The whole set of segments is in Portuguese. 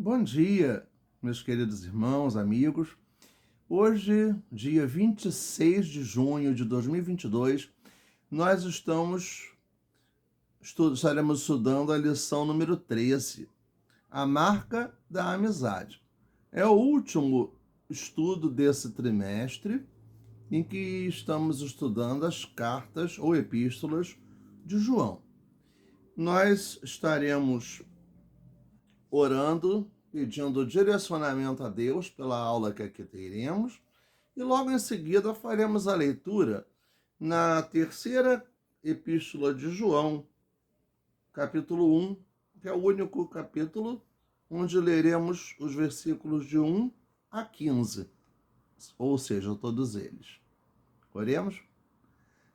Bom dia, meus queridos irmãos, amigos. Hoje, dia 26 de junho de 2022, nós estaremos estudando a lição número 13, a marca da amizade. É o último estudo desse trimestre em que estamos estudando as cartas ou epístolas de João. Nós estaremos orando, pedindo direcionamento a Deus pela aula que aqui teremos, e logo em seguida faremos a leitura na terceira epístola de João, capítulo 1, que é o único capítulo onde leremos os versículos de 1 a 15, ou seja, todos eles. Oremos?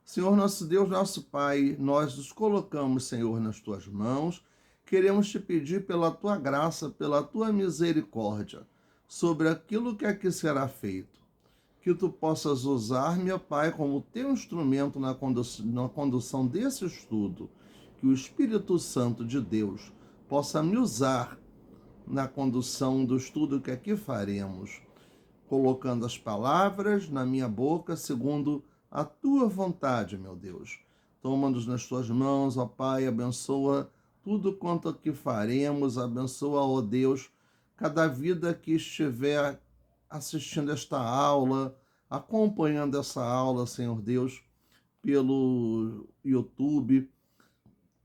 Senhor nosso Deus, nosso Pai, nós nos colocamos, Senhor, nas tuas mãos. Queremos te pedir pela tua graça, pela tua misericórdia, sobre aquilo que aqui será feito. Que tu possas usar, meu Pai, como teu instrumento na condução desse estudo. Que o Espírito Santo de Deus possa me usar na condução do estudo que aqui faremos, colocando as palavras na minha boca segundo a tua vontade, meu Deus. Toma-nos nas tuas mãos, ó Pai, abençoa tudo quanto aqui faremos, abençoa, ó Deus, cada vida que estiver assistindo esta aula, acompanhando essa aula, Senhor Deus, pelo YouTube,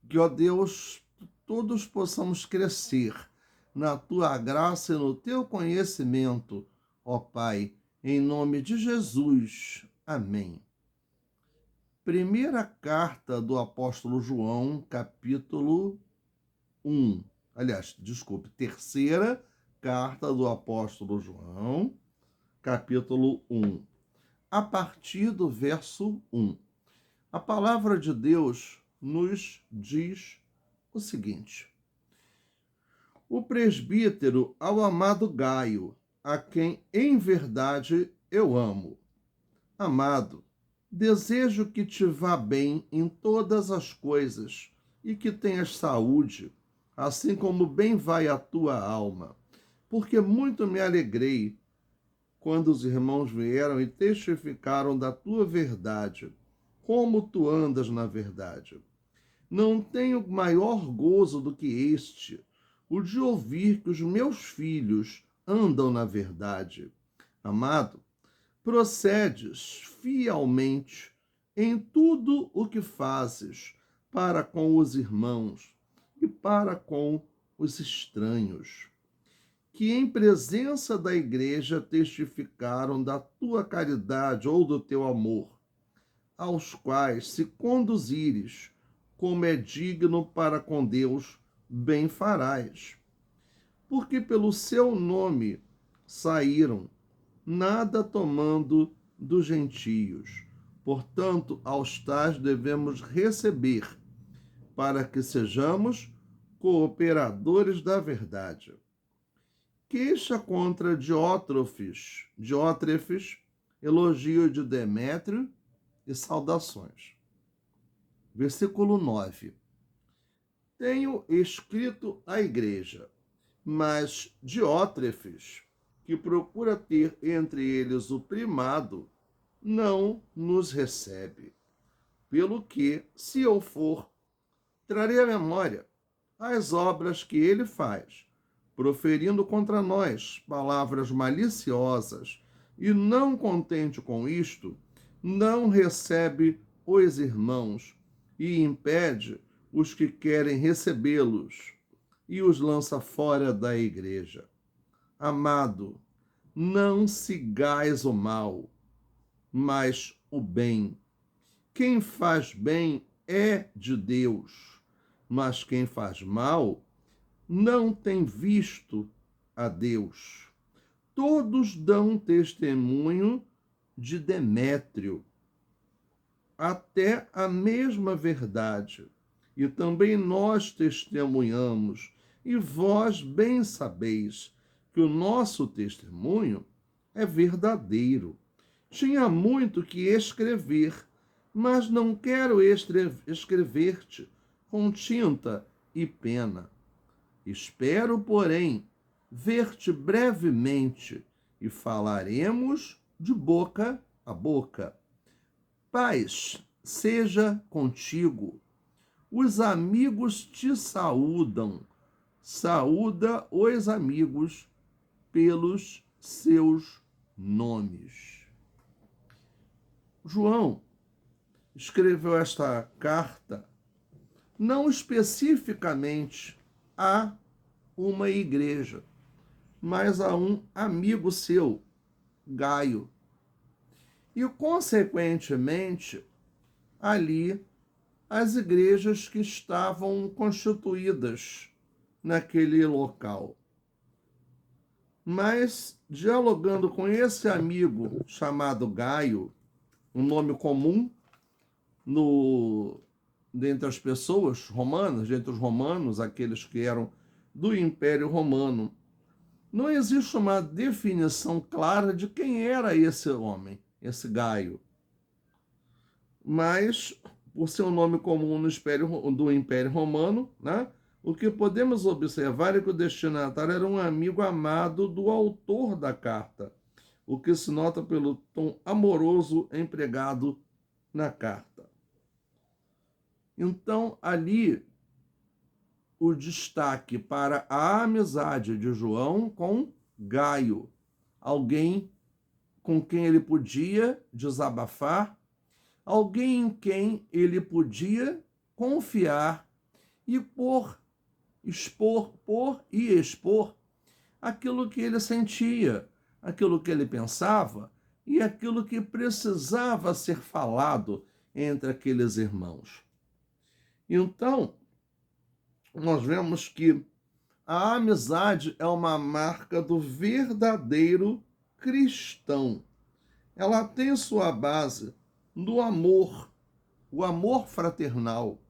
que, ó Deus, todos possamos crescer na tua graça e no teu conhecimento, ó Pai, em nome de Jesus. Amém. Primeira carta do apóstolo João, capítulo 1. Terceira carta do apóstolo João, capítulo 1. A partir do verso 1. A palavra de Deus nos diz o seguinte: o presbítero ao amado Gaio, a quem em verdade eu amo. Amado, desejo que te vá bem em todas as coisas e que tenhas saúde, assim como bem vai a tua alma, porque muito me alegrei quando os irmãos vieram e testificaram da tua verdade, como tu andas na verdade. Não tenho maior gozo do que este, o de ouvir que os meus filhos andam na verdade. Amado, procedes fielmente em tudo o que fazes para com os irmãos e para com os estranhos, que em presença da igreja testificaram da tua caridade ou do teu amor, aos quais, se conduzires como é digno para com Deus, bem farás. Porque pelo seu nome saíram, nada tomando dos gentios. Portanto, aos tais devemos receber, para que sejamos cooperadores da verdade. Queixa contra Diótrefes, elogio de Demétrio e saudações. Versículo 9. Tenho escrito à igreja, mas Diótrefes, que procura ter entre eles o primado, não nos recebe. Pelo que, se eu for, trarei à memória as obras que ele faz, proferindo contra nós palavras maliciosas, e não contente com isto, não recebe os irmãos e impede os que querem recebê-los e os lança fora da igreja. Amado, não sigais o mal, mas o bem. Quem faz bem é de Deus, mas quem faz mal não tem visto a Deus. Todos dão testemunho de Demétrio, até a mesma verdade. E também nós testemunhamos, e vós bem sabeis que o nosso testemunho é verdadeiro. Tinha muito que escrever, mas não quero escrever-te com tinta e pena. Espero, porém, ver-te brevemente e falaremos de boca a boca. Paz seja contigo. Os amigos te saúdam. Saúda os amigos pelos seus nomes. João escreveu esta carta não especificamente a uma igreja, mas a um amigo seu, Gaio. E, consequentemente, ali as igrejas que estavam constituídas naquele local. Mas, dialogando com esse amigo chamado Gaio, um nome comum dentre as pessoas romanas, dentre os romanos, aqueles que eram do Império Romano, não existe uma definição clara de quem era esse homem, esse Gaio. Mas, por ser um nome comum do Império Romano, né, o que podemos observar é que o destinatário era um amigo amado do autor da carta, o que se nota pelo tom amoroso empregado na carta. Então, ali, o destaque para a amizade de João com Gaio, alguém com quem ele podia desabafar, alguém em quem ele podia confiar e expor aquilo que ele sentia, aquilo que ele pensava e aquilo que precisava ser falado entre aqueles irmãos. Então, nós vemos que a amizade é uma marca do verdadeiro cristão. Ela tem sua base no amor, o amor fraternal.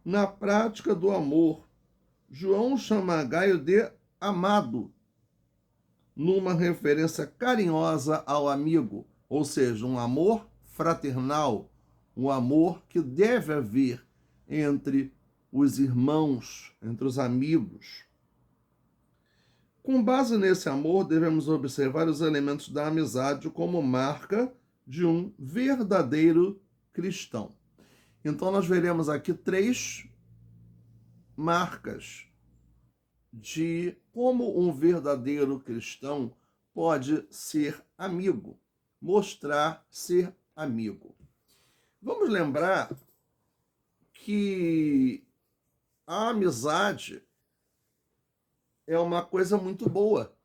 Na prática do amor, João chama Gaio de amado, numa referência carinhosa ao amigo, ou seja, um amor fraternal, um amor que deve haver entre os irmãos, entre os amigos. Com base nesse amor, devemos observar os elementos da amizade como marca de um verdadeiro cristão. Então, nós veremos aqui 3 marcas de como um verdadeiro cristão pode ser amigo, mostrar ser amigo. Vamos lembrar que a amizade é uma coisa muito boa,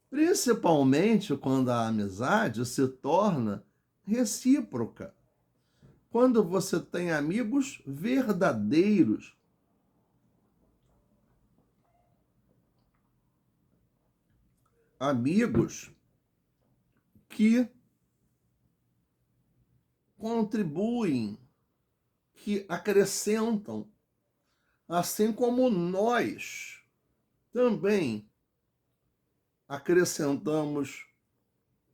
principalmente quando a amizade se torna recíproca. Quando você tem amigos verdadeiros. Amigos que contribuem, que acrescentam, assim como nós também acrescentamos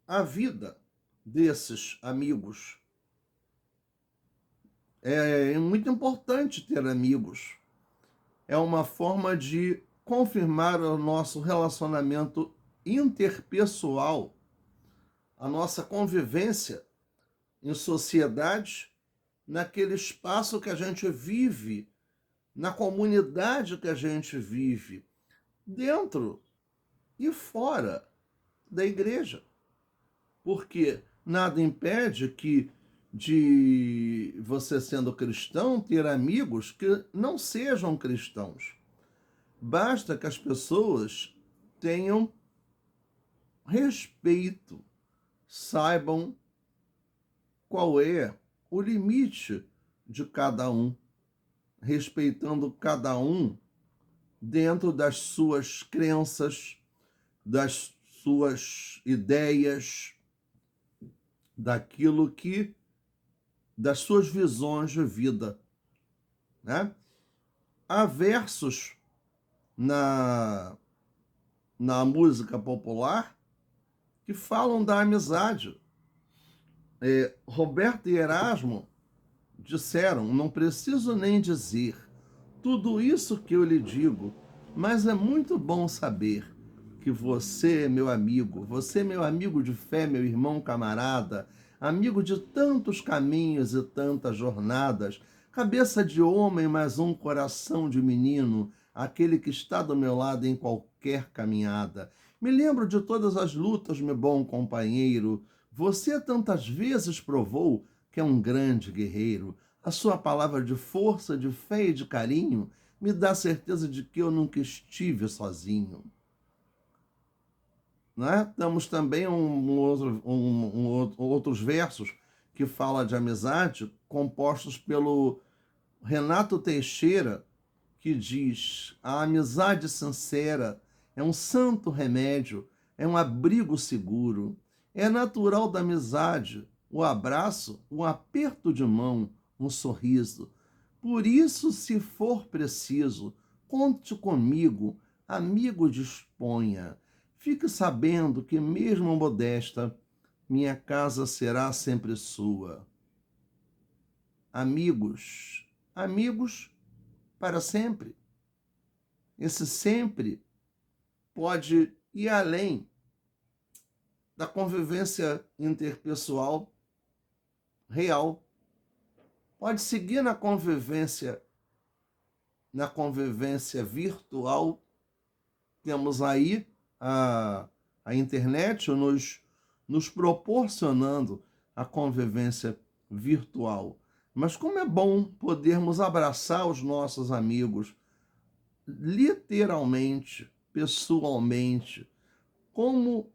a vida desses amigos. É muito importante ter amigos. É uma forma de confirmar o nosso relacionamento interpessoal, a nossa convivência em sociedade, naquele espaço que a gente vive, na comunidade que a gente vive, dentro e fora da igreja. Porque nada impede de você, sendo cristão, ter amigos que não sejam cristãos. Basta que as pessoas tenham respeito, saibam qual é o limite de cada um, respeitando cada um dentro das suas crenças, das suas ideias, das suas visões de vida, né? Há versos na música popular que falam da amizade. Roberto e Erasmo disseram: não preciso nem dizer, tudo isso que eu lhe digo Mas é muito bom saber que você é meu amigo de fé, meu irmão camarada, amigo de tantos caminhos e tantas jornadas, cabeça de homem, mas um coração de menino, aquele que está do meu lado em qualquer caminhada. Me lembro de todas as lutas, meu bom companheiro. Você tantas vezes provou que é um grande guerreiro. A sua palavra de força, de fé e de carinho me dá certeza de que eu nunca estive sozinho. Né? Temos também outros versos que fala de amizade, compostos pelo Renato Teixeira, que diz: a amizade sincera é um santo remédio, é um abrigo seguro. É natural da amizade o abraço, o aperto de mão, um sorriso. Por isso, se for preciso, conte comigo, amigo, disponha. Fique sabendo que, mesmo modesta, minha casa será sempre sua. Amigos, amigos para sempre. Esse sempre pode ir além da convivência interpessoal real. Pode seguir na convivência virtual. Temos aí a internet nos proporcionando a convivência virtual. Mas como é bom podermos abraçar os nossos amigos literalmente, pessoalmente. Como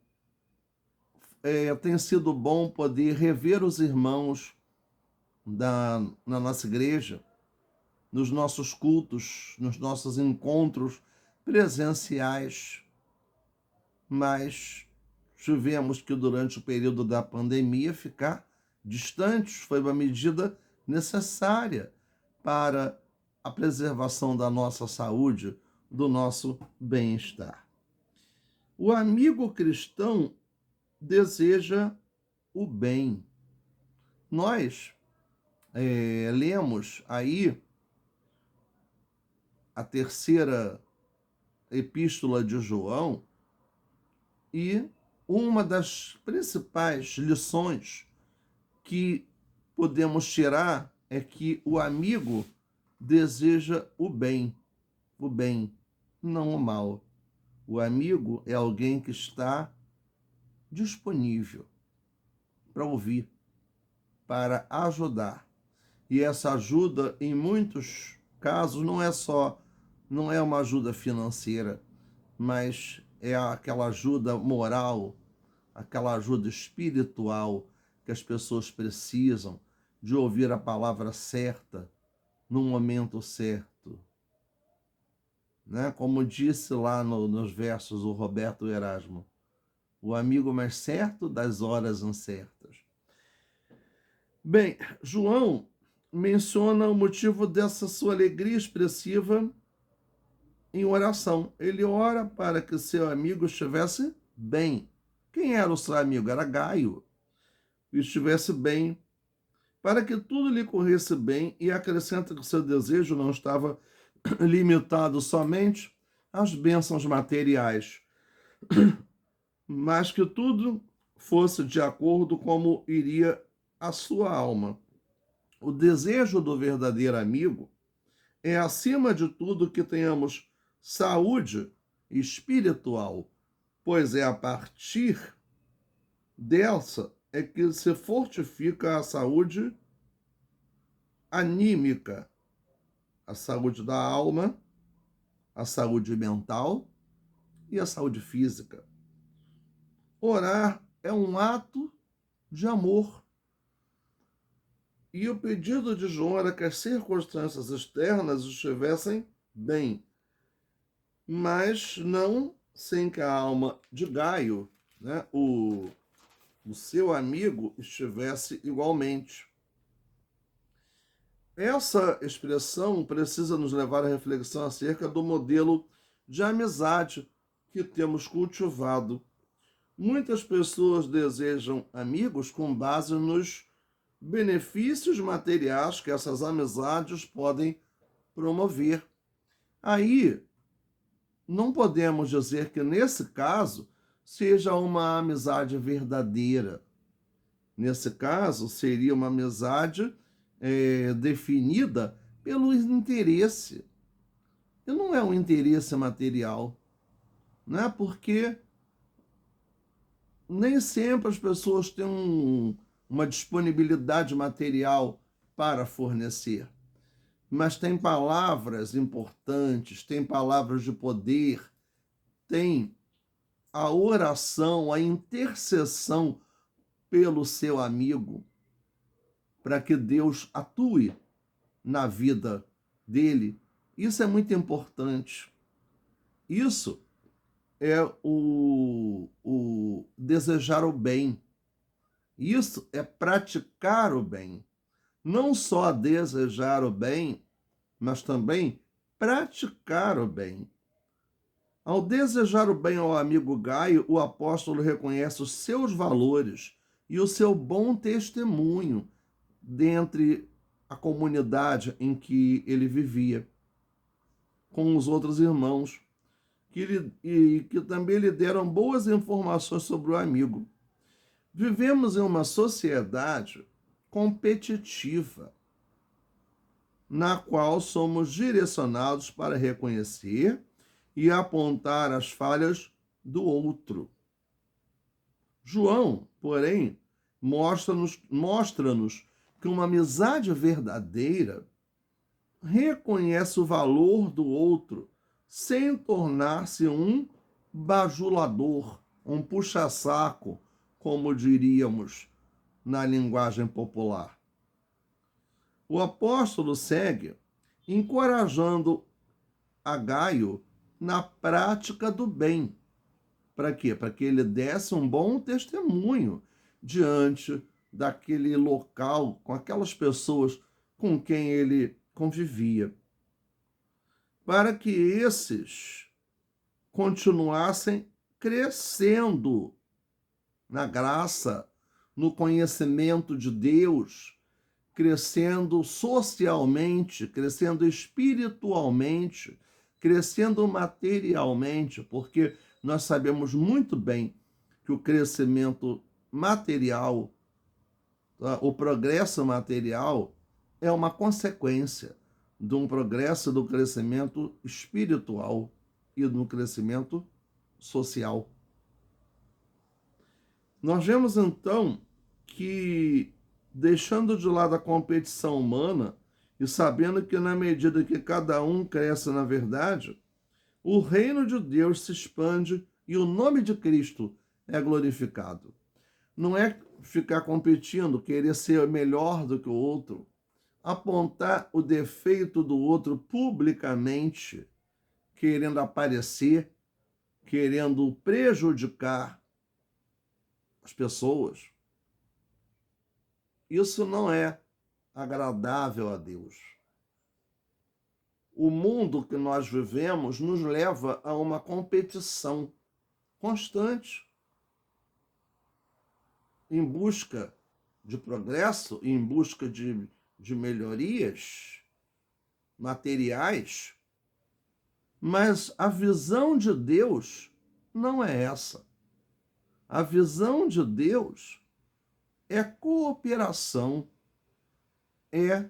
tem sido bom poder rever os irmãos na nossa igreja, nos nossos cultos, nos nossos encontros presenciais. Mas tivemos que, durante o período da pandemia, ficar distantes. Foi uma medida necessária para a preservação da nossa saúde, do nosso bem-estar. O amigo cristão deseja o bem. Nós lemos aí a terceira epístola de João e uma das principais lições que podemos tirar é que o amigo deseja o bem, não o mal. O amigo é alguém que está disponível para ouvir, para ajudar. E essa ajuda, em muitos casos, não é uma ajuda financeira, mas é aquela ajuda moral, aquela ajuda espiritual que as pessoas precisam de ouvir a palavra certa, no momento certo. Né? Como disse lá nos versos o Roberto Erasmo, o amigo mais certo das horas incertas. Bem, João menciona o motivo dessa sua alegria expressiva em oração. Ele ora para que seu amigo estivesse bem. Quem era o seu amigo? Era Gaio. Estivesse bem, para que tudo lhe corresse bem, e acrescenta que o seu desejo não estava limitado somente às bênçãos materiais, mas que tudo fosse de acordo como iria a sua alma. O desejo do verdadeiro amigo é, acima de tudo, que tenhamos saúde espiritual, pois é a partir dessa é que se fortifica a saúde anímica, a saúde da alma, a saúde mental e a saúde física. Orar é um ato de amor. E o pedido de João era que as circunstâncias externas estivessem bem, mas não sem que a alma de Gaio, né, o seu amigo, estivesse igualmente. Essa expressão precisa nos levar à reflexão acerca do modelo de amizade que temos cultivado. Muitas pessoas desejam amigos com base nos benefícios materiais que essas amizades podem promover. Aí não podemos dizer que, nesse caso, seja uma amizade verdadeira. Nesse caso, seria uma amizade definida pelo interesse. E não é um interesse material, né? Porque nem sempre as pessoas têm uma disponibilidade material para fornecer. Mas tem palavras importantes, tem palavras de poder, tem a oração, a intercessão pelo seu amigo, para que Deus atue na vida dele. Isso é muito importante. Isso é o desejar o bem. Isso é praticar o bem. Não só desejar o bem, mas também praticar o bem. Ao desejar o bem ao amigo Gaio, o apóstolo reconhece os seus valores e o seu bom testemunho dentre a comunidade em que ele vivia, com os outros irmãos, que também lhe deram boas informações sobre o amigo. Vivemos em uma sociedade competitiva, na qual somos direcionados para reconhecer e apontar as falhas do outro. João, porém, mostra-nos que uma amizade verdadeira reconhece o valor do outro sem tornar-se um bajulador, um puxa-saco, como diríamos na linguagem popular. O apóstolo segue encorajando a Gaio na prática do bem. Para quê? Para que ele desse um bom testemunho diante daquele local, com aquelas pessoas com quem ele convivia. Para que esses continuassem crescendo na graça, no conhecimento de Deus, crescendo socialmente, crescendo espiritualmente, crescendo materialmente, porque nós sabemos muito bem que o crescimento material, o progresso material, é uma consequência de um progresso do crescimento espiritual e do crescimento social. Nós vemos então que, deixando de lado a competição humana e sabendo que, na medida que cada um cresce na verdade, o reino de Deus se expande e o nome de Cristo é glorificado. Não é ficar competindo, querer ser melhor do que o outro, apontar o defeito do outro publicamente, querendo aparecer, querendo prejudicar as pessoas. Isso não é agradável a Deus. O mundo que nós vivemos nos leva a uma competição constante em busca de progresso, em busca de melhorias materiais, mas a visão de Deus não é essa. A visão de Deus é cooperação, é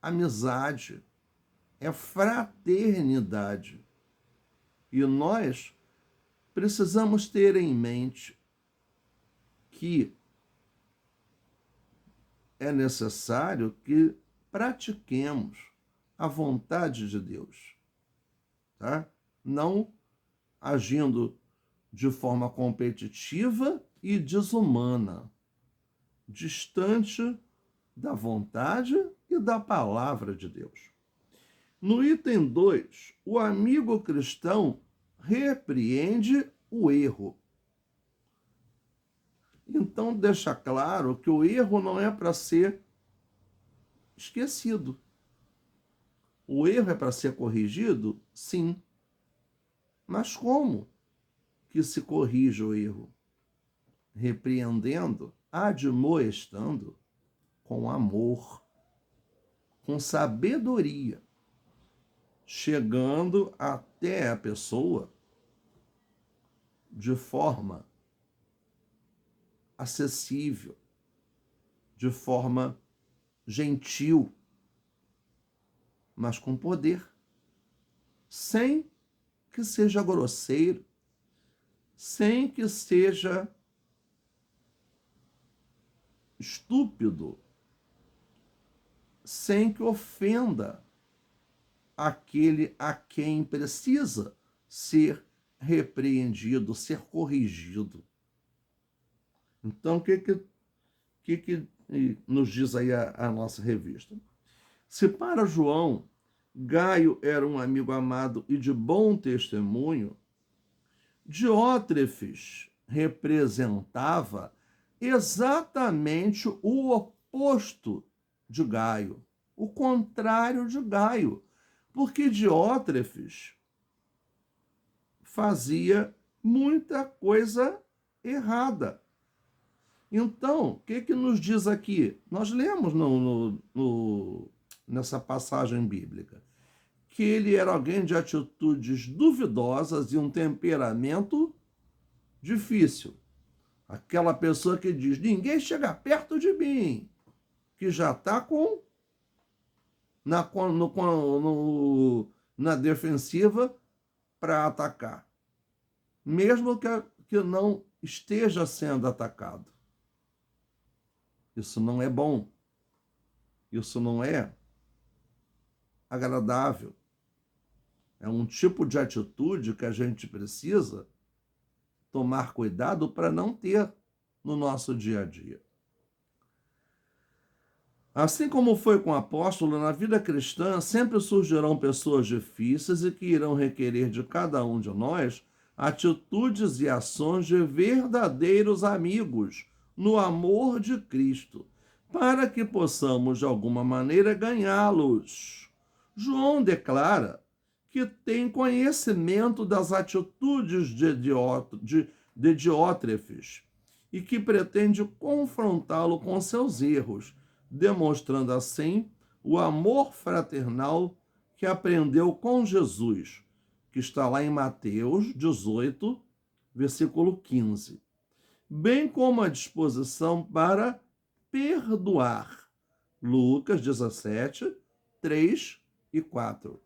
amizade, é fraternidade. E nós precisamos ter em mente que é necessário que pratiquemos a vontade de Deus, tá? Não agindo de forma competitiva e desumana, distante da vontade e da palavra de Deus. No item 2, o amigo cristão repreende o erro. Então, deixa claro que o erro não é para ser esquecido. O erro é para ser corrigido? Sim. Mas como que se corrige o erro? Repreendendo, admoestando, com amor, com sabedoria, chegando até a pessoa de forma acessível, de forma gentil, mas com poder, sem que seja grosseiro, sem que seja estúpido, sem que ofenda aquele a quem precisa ser repreendido, ser corrigido. Então, o que nos diz aí a nossa revista? Se para João, Gaio era um amigo amado e de bom testemunho, Diótrefes representava exatamente o oposto de Gaio, o contrário de Gaio, porque Diótrefes fazia muita coisa errada. Então, o que nos diz aqui? Nós lemos nessa passagem bíblica que ele era alguém de atitudes duvidosas e um temperamento difícil. Aquela pessoa que diz, ninguém chega perto de mim, que já está na defensiva para atacar, mesmo que não esteja sendo atacado. Isso não é bom. Isso não é agradável. É um tipo de atitude que a gente precisa tomar cuidado para não ter no nosso dia a dia. Assim como foi com o apóstolo, na vida cristã sempre surgirão pessoas difíceis e que irão requerer de cada um de nós atitudes e ações de verdadeiros amigos no amor de Cristo, para que possamos de alguma maneira ganhá-los. João declara que tem conhecimento das atitudes de Diótrefes e que pretende confrontá-lo com seus erros, demonstrando assim o amor fraternal que aprendeu com Jesus, que está lá em Mateus 18, versículo 15, bem como a disposição para perdoar, Lucas 17, 3 e 4,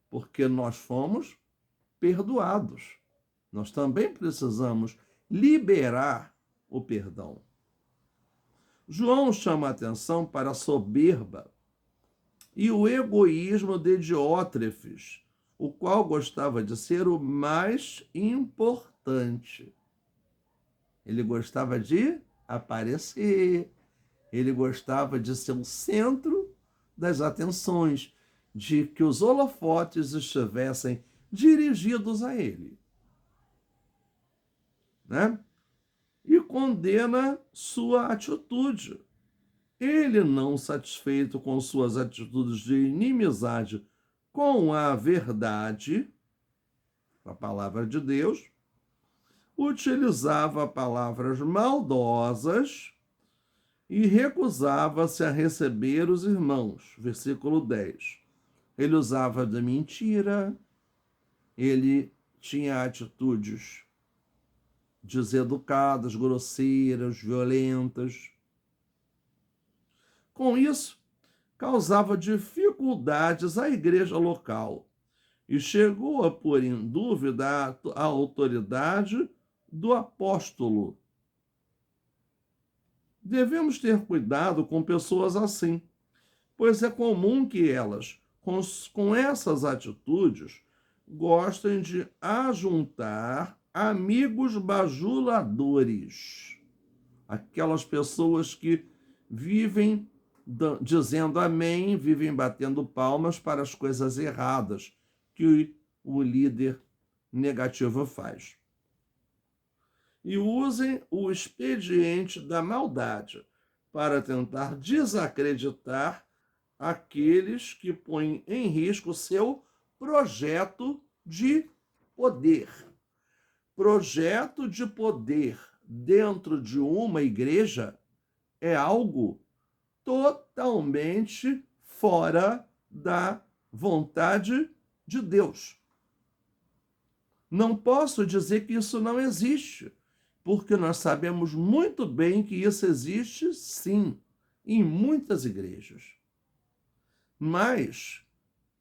porque nós fomos perdoados. Nós também precisamos liberar o perdão. João chama a atenção para a soberba e o egoísmo de Diótrefes, o qual gostava de ser o mais importante. Ele gostava de aparecer, ele gostava de ser o centro das atenções, de que os holofotes estivessem dirigidos a ele, né? E condena sua atitude. Ele, não satisfeito com suas atitudes de inimizade com a verdade, a palavra de Deus, utilizava palavras maldosas e recusava-se a receber os irmãos. Versículo 10. Ele usava de mentira, ele tinha atitudes deseducadas, grosseiras, violentas. Com isso, causava dificuldades à igreja local e chegou a pôr em dúvida a autoridade do apóstolo. Devemos ter cuidado com pessoas assim, pois é comum que elas, com essas atitudes, gostem de ajuntar amigos bajuladores, aquelas pessoas que vivem dizendo amém, vivem batendo palmas para as coisas erradas que o líder negativo faz. E usem o expediente da maldade para tentar desacreditar aqueles que põem em risco seu projeto de poder. Projeto de poder dentro de uma igreja é algo totalmente fora da vontade de Deus. Não posso dizer que isso não existe, porque nós sabemos muito bem que isso existe, sim, em muitas igrejas. Mas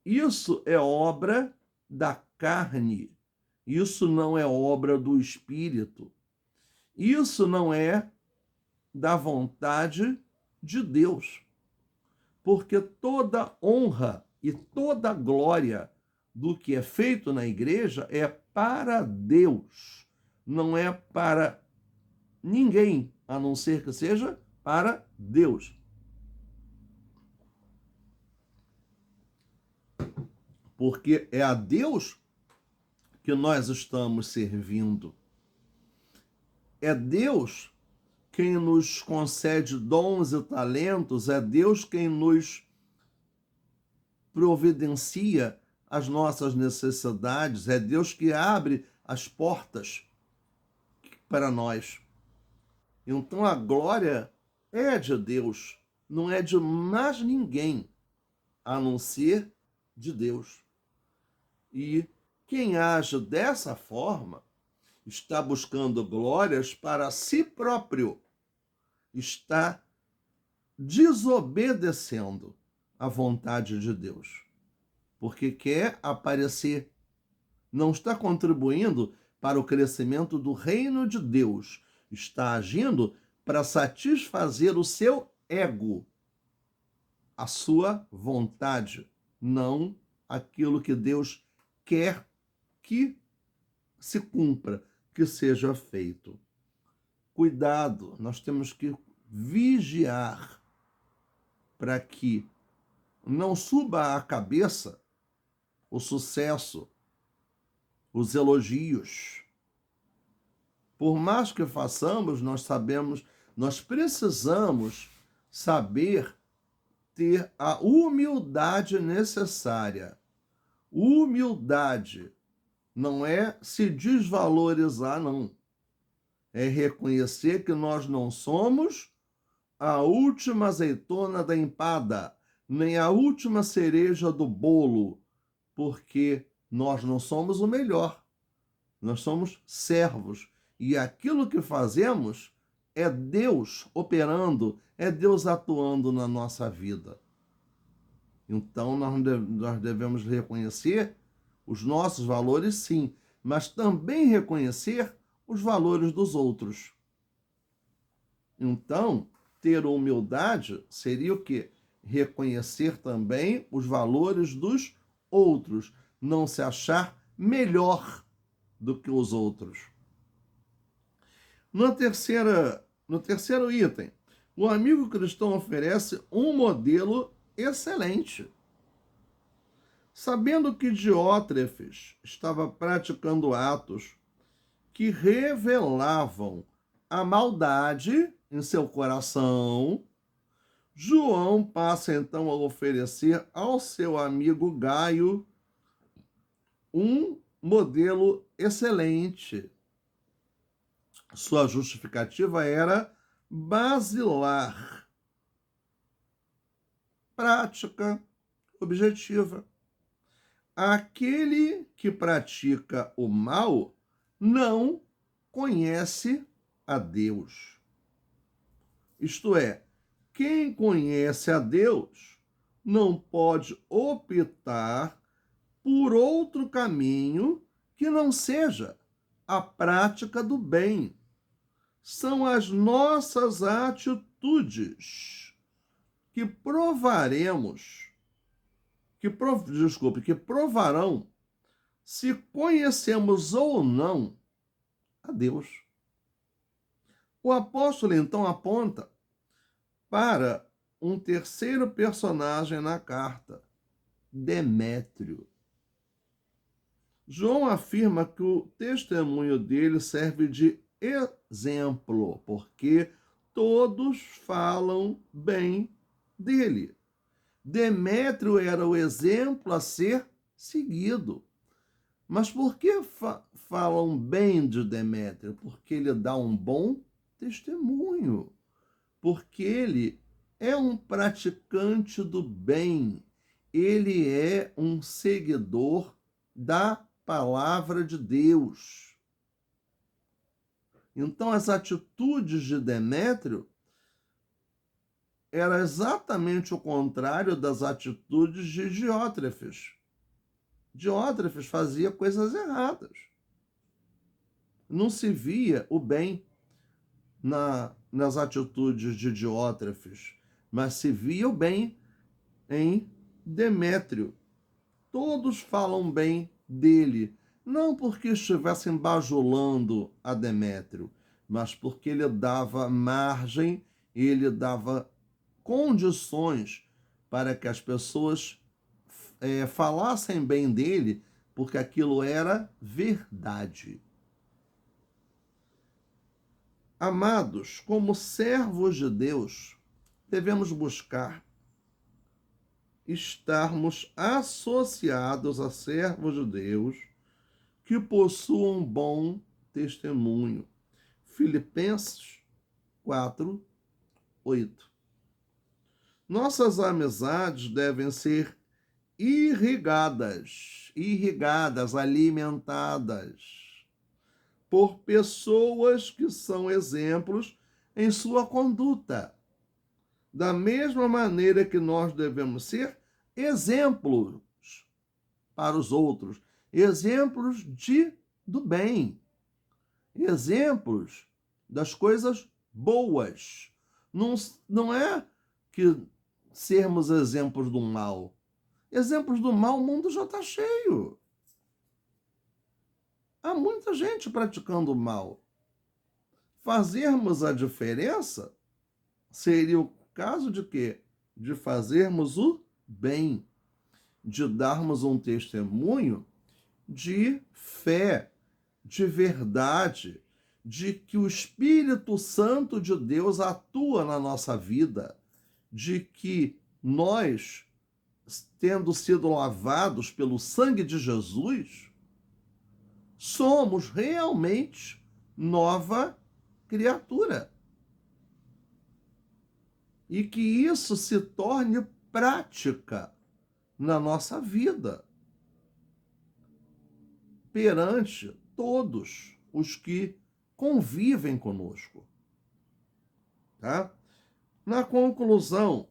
isso é obra da carne, isso não é obra do Espírito, isso não é da vontade de Deus, porque toda honra e toda glória do que é feito na igreja é para Deus, não é para ninguém, a não ser que seja para Deus. Porque é a Deus que nós estamos servindo. É Deus quem nos concede dons e talentos, é Deus quem nos providencia as nossas necessidades, é Deus que abre as portas para nós. Então a glória é de Deus, não é de mais ninguém, a não ser de Deus. E quem age dessa forma está buscando glórias para si próprio, está desobedecendo à vontade de Deus, porque quer aparecer, não está contribuindo para o crescimento do reino de Deus, está agindo para satisfazer o seu ego, a sua vontade, não aquilo que Deus quer que se cumpra, que seja feito. Cuidado, nós temos que vigiar para que não suba à cabeça o sucesso, os elogios. Por mais que façamos, nós precisamos saber ter a humildade necessária. Humildade não é se desvalorizar, não. É reconhecer que nós não somos a última azeitona da empada, nem a última cereja do bolo, porque nós não somos o melhor. Nós somos servos. E aquilo que fazemos é Deus operando, é Deus atuando na nossa vida. Então, nós devemos reconhecer os nossos valores, sim, mas também reconhecer os valores dos outros. Então, ter humildade seria o quê? Reconhecer também os valores dos outros, não se achar melhor do que os outros. No terceiro item, o amigo cristão oferece um modelo excelente. Sabendo que Diótrefes estava praticando atos que revelavam a maldade em seu coração, João passa então a oferecer ao seu amigo Gaio um modelo excelente. Sua justificativa era basilar, prática, objetiva. Aquele que pratica o mal não conhece a Deus. Isto é, quem conhece a Deus não pode optar por outro caminho que não seja a prática do bem. São as nossas atitudes que provarão se conhecemos ou não a Deus. O apóstolo então aponta para um terceiro personagem na carta, Demétrio. João afirma que o testemunho dele serve de exemplo, porque todos falam bem dele. Demétrio era o exemplo a ser seguido. Mas por que falam bem de Demétrio? Porque ele dá um bom testemunho. Porque ele é um praticante do bem. Ele é um seguidor da palavra de Deus. Então, as atitudes de Demétrio eram exatamente o contrário das atitudes de Diótrefes. Diótrefes fazia coisas erradas. Não se via o bem nas atitudes de Diótrefes, mas se via o bem em Demétrio. Todos falam bem dele, não porque estivessem bajulando a Demétrio, mas porque ele dava margem, ele dava condições para que as pessoas falassem bem dele, porque aquilo era verdade. Amados, como servos de Deus, devemos buscar estarmos associados a servos de Deus que possuam bom testemunho. Filipenses 4, 8. Nossas amizades devem ser irrigadas, alimentadas por pessoas que são exemplos em sua conduta. Da mesma maneira que nós devemos ser exemplos para os outros, exemplos do bem, exemplos das coisas boas. Não é que sermos exemplos do mal. Exemplos do mal, o mundo já está cheio. Há muita gente praticando o mal. Fazermos a diferença seria o caso de quê? De fazermos o bem, de darmos um testemunho de fé, de verdade, de que o Espírito Santo de Deus atua na nossa vida, de que nós, tendo sido lavados pelo sangue de Jesus, somos realmente nova criatura. E que isso se torne prática na nossa vida, perante todos os que convivem conosco. Tá? Na conclusão,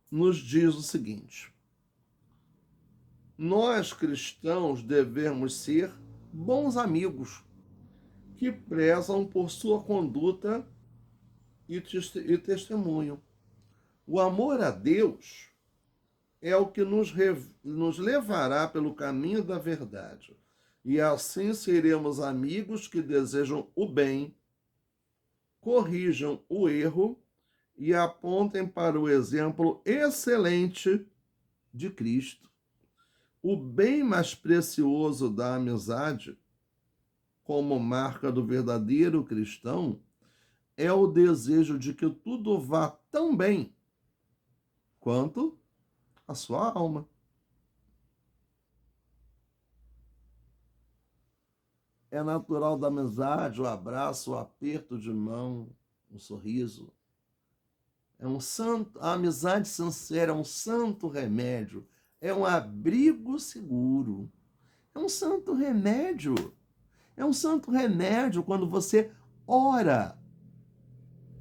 nos diz o seguinte: nós cristãos devemos ser bons amigos que prezam por sua conduta e testemunho. O amor a Deus é o que nos levará pelo caminho da verdade. E assim seremos amigos que desejam o bem, corrijam o erro e apontem para o exemplo excelente de Cristo. O bem mais precioso da amizade, como marca do verdadeiro cristão, é o desejo de que tudo vá tão bem quanto a sua alma. É natural da amizade o abraço, o aperto de mão, o sorriso. A amizade sincera é um santo remédio, é um abrigo seguro. É um santo remédio. É um santo remédio quando você ora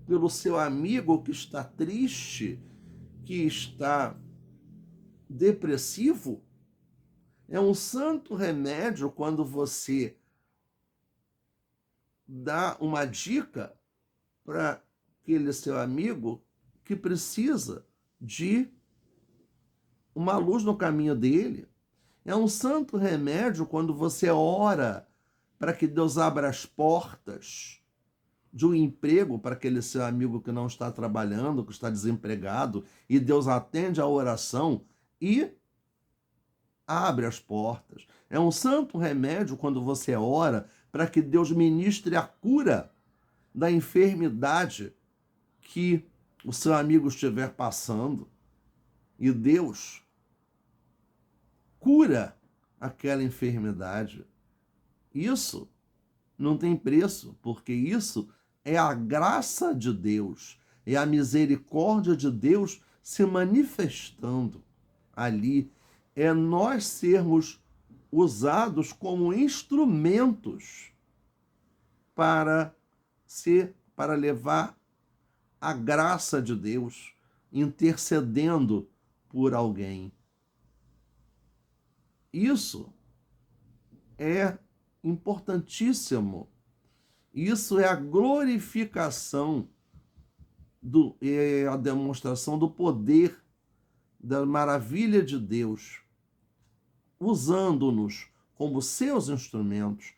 pelo seu amigo que está triste, que está depressivo. É um santo remédio quando você dá uma dica para aquele seu amigo que precisa de uma luz no caminho dele. É um santo remédio quando você ora para que Deus abra as portas de um emprego para aquele seu amigo que não está trabalhando, que está desempregado, e Deus atende a oração e abre as portas. É um santo remédio quando você ora para que Deus ministre a cura da enfermidade que o seu amigo estiver passando. E Deus cura aquela enfermidade. Isso não tem preço, porque isso é a graça de Deus, é a misericórdia de Deus se manifestando ali. É nós sermos usados como instrumentos para levar a graça de Deus, intercedendo por alguém. Isso é importantíssimo. Isso é a glorificação é a demonstração do poder, da maravilha de Deus, usando-nos como seus instrumentos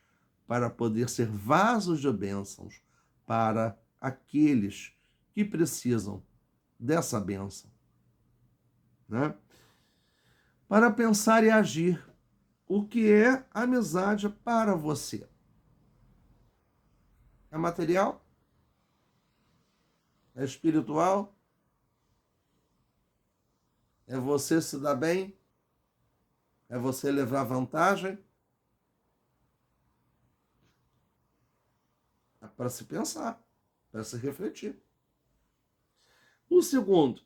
para poder ser vasos de bênçãos para aqueles que precisam dessa bênção, né? Para pensar e agir. O que é amizade para você? É material? É espiritual? É você se dar bem? É você levar vantagem? É para se pensar, para se refletir. O segundo,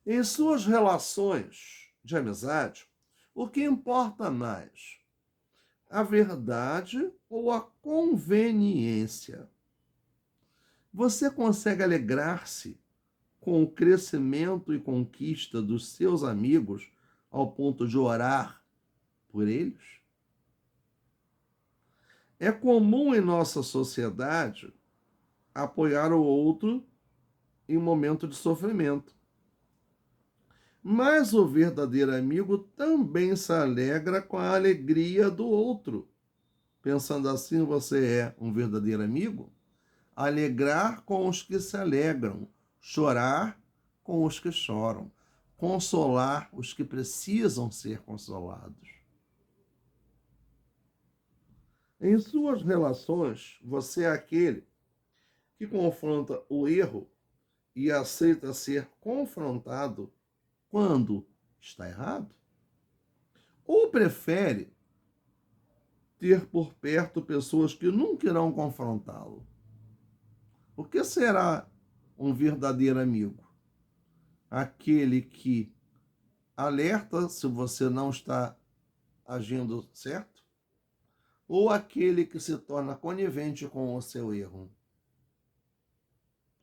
em suas relações de amizade, o que importa mais? A verdade ou a conveniência? Você consegue alegrar-se com o crescimento e conquista dos seus amigos ao ponto de orar por eles? É comum em nossa sociedade apoiar o outro em momento de sofrimento. Mas o verdadeiro amigo também se alegra com a alegria do outro. Pensando assim, você é um verdadeiro amigo? Alegrar com os que se alegram, chorar com os que choram, consolar os que precisam ser consolados. Em suas relações, você é aquele que confronta o erro e aceita ser confrontado quando está errado? Ou prefere ter por perto pessoas que nunca irão confrontá-lo? O que será um verdadeiro amigo? Aquele que alerta se você não está agindo certo? Ou aquele que se torna conivente com o seu erro,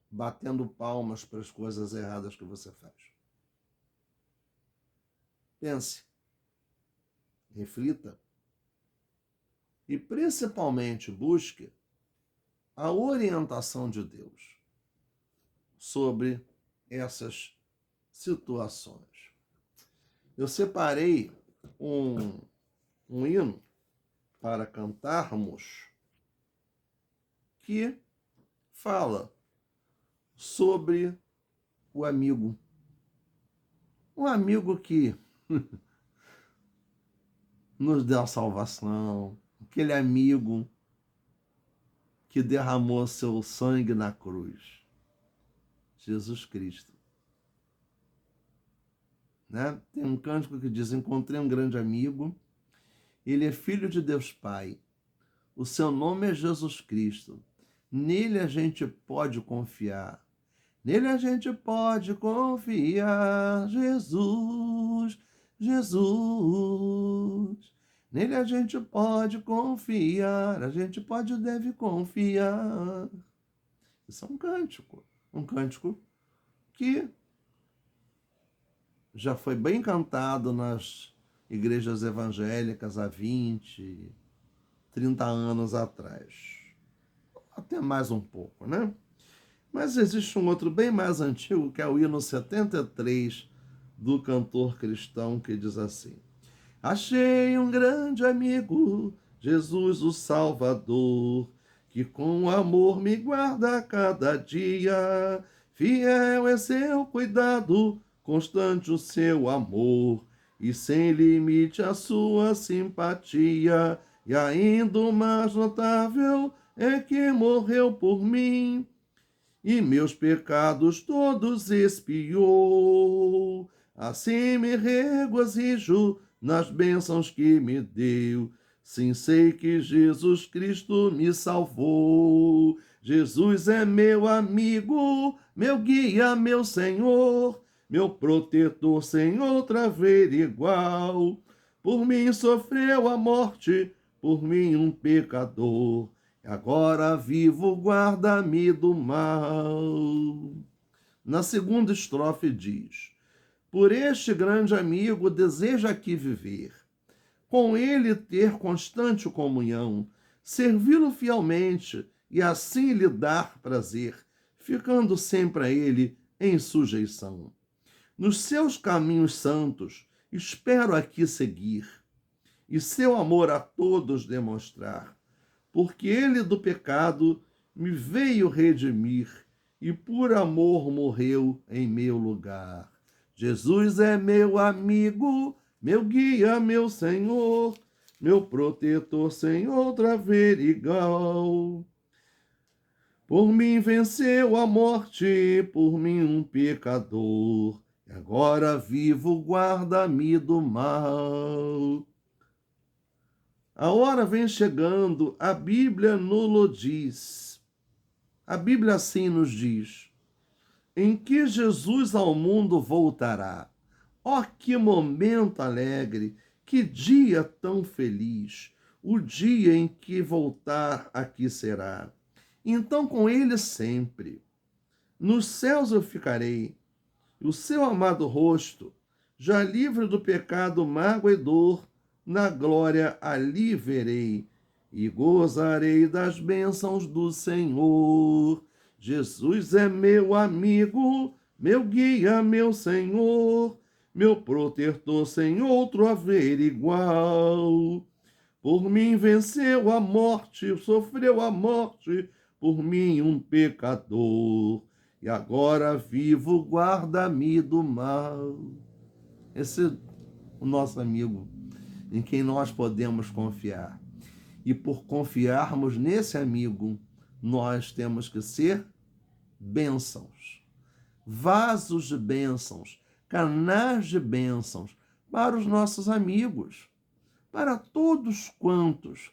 batendo palmas para as coisas erradas que você faz? Pense, reflita e principalmente busque a orientação de Deus sobre essas situações. Eu separei um hino para cantarmos que fala sobre o amigo. Um amigo que nos deu a salvação, aquele amigo que derramou seu sangue na cruz, Jesus Cristo. Né? Tem um cântico que diz: encontrei um grande amigo, ele é filho de Deus Pai, o seu nome é Jesus Cristo, nele a gente pode confiar, nele a gente pode confiar, Jesus, Jesus, nele a gente pode confiar, a gente pode e deve confiar. Isso é um cântico que já foi bem cantado nas igrejas evangélicas há 20, 30 anos atrás. Até mais um pouco, né? Mas existe um outro bem mais antigo, que é o hino 73 do cantor cristão, que diz assim: achei um grande amigo, Jesus o Salvador, que com amor me guarda a cada dia. Fiel é seu cuidado, constante o seu amor, e sem limite a sua simpatia. E ainda o mais notável é que morreu por mim, e meus pecados todos expiou. Assim me regozijo nas bênçãos que me deu. Sim, sei que Jesus Cristo me salvou. Jesus é meu amigo, meu guia, meu Senhor, meu protetor sem outra ver igual. por mim sofreu a morte, por mim um pecador. Agora vivo, guarda-me do mal. Na segunda estrofe diz: por este grande amigo deseja aqui viver, com ele ter constante comunhão, servi-lo fielmente e assim lhe dar prazer, ficando sempre a ele em sujeição. Nos seus caminhos santos espero aqui seguir e seu amor a todos demonstrar, porque ele do pecado me veio redimir e por amor morreu em meu lugar. Jesus é meu amigo, meu guia, meu Senhor, meu protetor sem outro haver igual. Por mim venceu a morte, por mim um pecador, e agora vivo, guarda-me do mal. A hora vem chegando, a Bíblia nulo diz. A Bíblia assim nos diz: em que Jesus ao mundo voltará. Ó, que momento alegre, que dia tão feliz, o dia em que voltar aqui será. Então com ele sempre, nos céus eu ficarei, o seu amado rosto, já livre do pecado, mágoa e dor, na glória ali verei e gozarei das bênçãos do Senhor. Jesus é meu amigo, meu guia, meu Senhor, meu protetor sem outro haver igual. Por mim venceu a morte, sofreu a morte, por mim um pecador. E agora vivo, guarda-me do mal. Esse é o nosso amigo, em quem nós podemos confiar. E por confiarmos nesse amigo, nós temos que ser bênçãos, vasos de bênçãos, canais de bênçãos para os nossos amigos, para todos quantos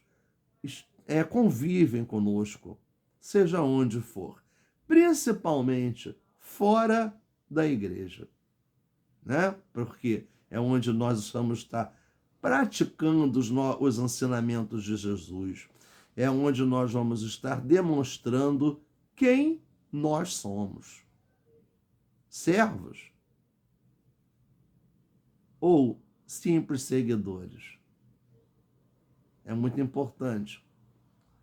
convivem conosco, seja onde for, principalmente fora da igreja, né? Porque é onde nós vamos estar praticando os ensinamentos de Jesus, é onde nós vamos estar demonstrando quem nós somos, servos ou simples seguidores. É muito importante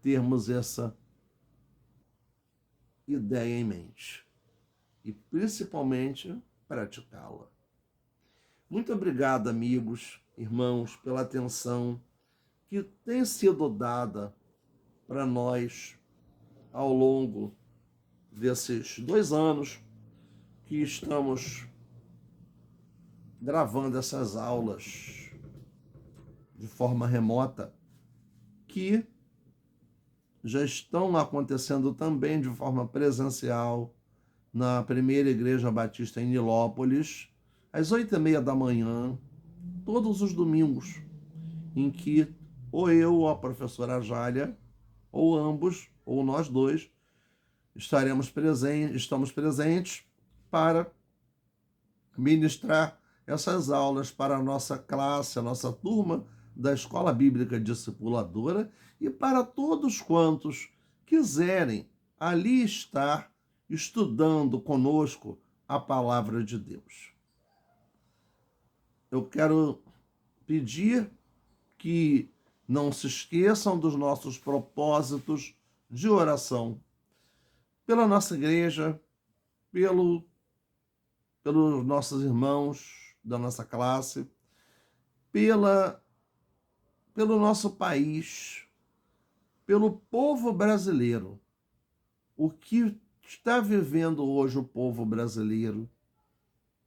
termos essa ideia em mente e principalmente praticá-la. Muito obrigado, amigos, irmãos, pela atenção que tem sido dada para nós ao longo desses 2 anos que estamos gravando essas aulas de forma remota, que já estão acontecendo também de forma presencial na Primeira Igreja Batista em Nilópolis, às 8h30 da manhã, todos os domingos, em que ou eu ou a professora Jália, ou ambos, ou nós dois, estamos presentes para ministrar essas aulas para a nossa classe, a nossa turma da Escola Bíblica Discipuladora e para todos quantos quiserem ali estar estudando conosco a palavra de Deus. Eu quero pedir que não se esqueçam dos nossos propósitos de oração pela nossa igreja, pelos nossos irmãos da nossa classe, pelo nosso país, pelo povo brasileiro. O que está vivendo hoje o povo brasileiro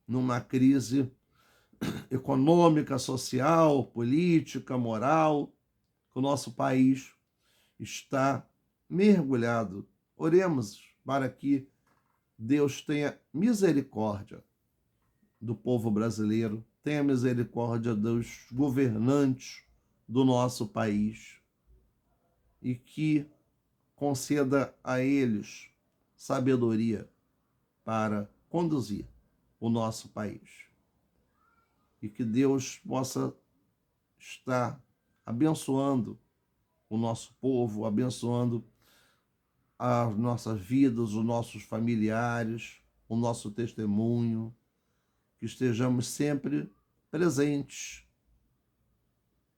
numa crise econômica, social, política, moral, que o nosso país está mergulhado. Oremos para que Deus tenha misericórdia do povo brasileiro, tenha misericórdia dos governantes do nosso país e que conceda a eles sabedoria para conduzir o nosso país. E que Deus possa está abençoando o nosso povo, abençoando as nossas vidas, os nossos familiares, o nosso testemunho, que estejamos sempre presentes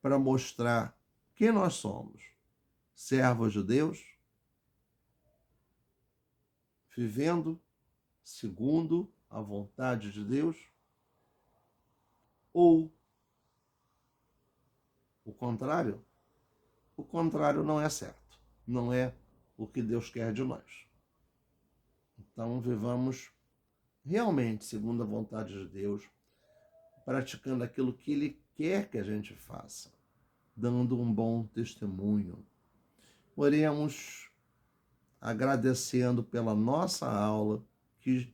para mostrar quem nós somos, servos de Deus, vivendo segundo a vontade de Deus, ou o contrário não é certo, não é o que Deus quer de nós. Então, vivamos realmente segundo a vontade de Deus, praticando aquilo que Ele quer que a gente faça, dando um bom testemunho. Oremos agradecendo pela nossa aula, que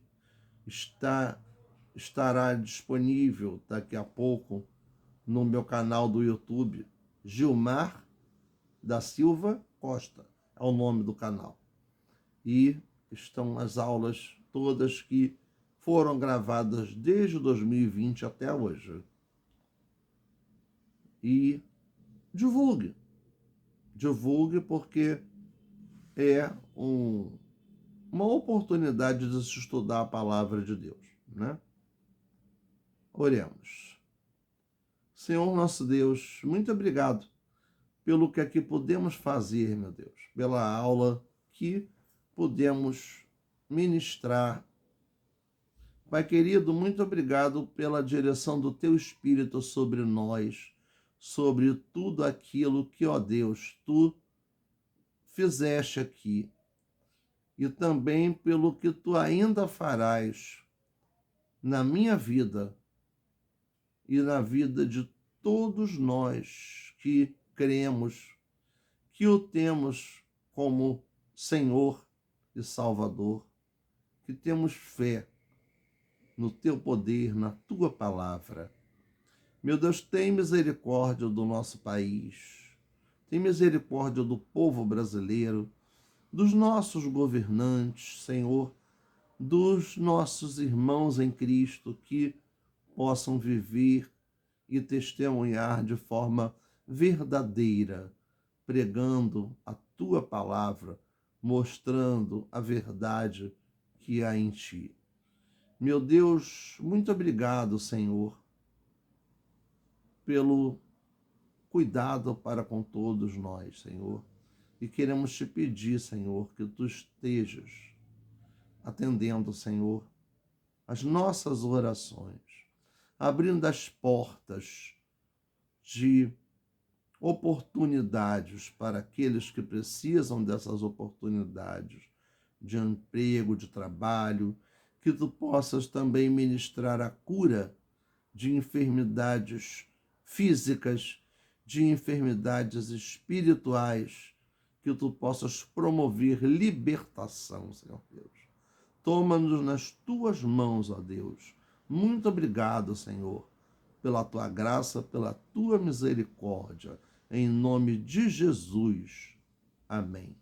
estará disponível daqui a pouco no meu canal do YouTube, Gilmar da Silva Costa, é o nome do canal. E estão as aulas todas que foram gravadas desde 2020 até hoje. E divulgue porque é uma oportunidade de se estudar a palavra de Deus, né? Oremos. Senhor nosso Deus, muito obrigado pelo que aqui podemos fazer, meu Deus, pela aula que podemos ministrar. Pai querido, muito obrigado pela direção do Teu Espírito sobre nós, sobre tudo aquilo que, ó Deus, Tu fizeste aqui, e também pelo que Tu ainda farás na minha vida e na vida de todos nós que cremos que o temos como Senhor e Salvador, que temos fé no Teu poder, na Tua palavra. Meu Deus, tem misericórdia do nosso país, tem misericórdia do povo brasileiro, dos nossos governantes, Senhor, dos nossos irmãos em Cristo, que possam viver e testemunhar de forma verdadeira, pregando a Tua palavra, mostrando a verdade que há em Ti. Meu Deus, muito obrigado, Senhor, pelo cuidado para com todos nós, Senhor. E queremos Te pedir, Senhor, que Tu estejas atendendo, Senhor, as nossas orações, abrindo as portas de oportunidades para aqueles que precisam dessas oportunidades de emprego, de trabalho, que Tu possas também ministrar a cura de enfermidades físicas, de enfermidades espirituais, que Tu possas promover libertação, Senhor Deus. Toma-nos nas Tuas mãos, ó Deus. Muito obrigado, Senhor, pela Tua graça, pela Tua misericórdia. Em nome de Jesus. Amém.